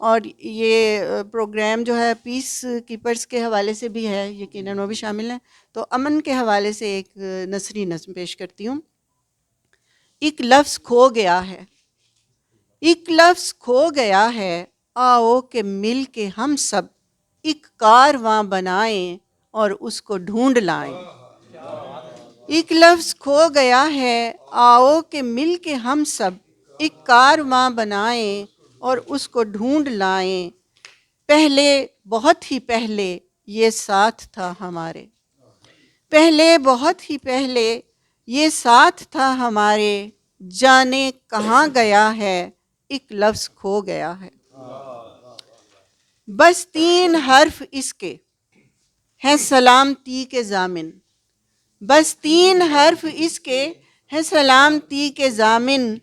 اور یہ پروگرام جو ہے پیس کیپرز کے حوالے سے بھی ہے، یقیناً وہ بھی شامل ہیں. تو امن کے حوالے سے ایک نثری نظم پیش کرتی ہوں. ایک لفظ کھو گیا ہے، ایک لفظ کھو گیا ہے، آؤ کہ مل کے ہم سب ایک کارواں بنائیں اور اس کو ڈھونڈ لائیں. ایک لفظ کھو گیا ہے، آؤ کہ مل کے ہم سب ایک کارواں بنائیں اور اس کو ڈھونڈ لائیں. پہلے بہت ہی پہلے یہ ساتھ تھا ہمارے، پہلے بہت ہی پہلے یہ ساتھ تھا ہمارے، جانے کہاں گیا ہے، ایک لفظ کھو گیا ہے. بس 3 حرف اس کے ہیں سلامتی کے ضامن، بس 3 حرف اس کے ہیں سلامتی کے ضامن.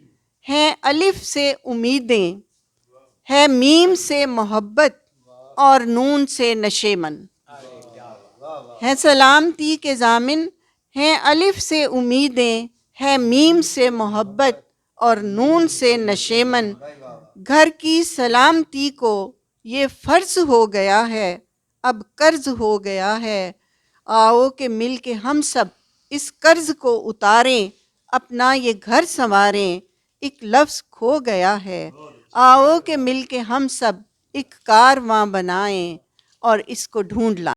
ہیں الف سے امیدیں، ہے میم سے محبت اور نون سے نشیمن. ہے سلامتی کے ضامن، ہیں الف سے امیدیں، ہے میم سے محبت اور نون سے نشیمن. گھر کی سلامتی کو یہ فرض ہو گیا ہے، اب قرض ہو گیا ہے. آؤ کہ مل کے ہم سب اس قرض کو اتاریں، اپنا یہ گھر سنواریں. ایک لفظ کھو گیا ہے، آؤ کہ مل کے ہم سب ایک کارواں بنائیں اور اس کو ڈھونڈ لائیں.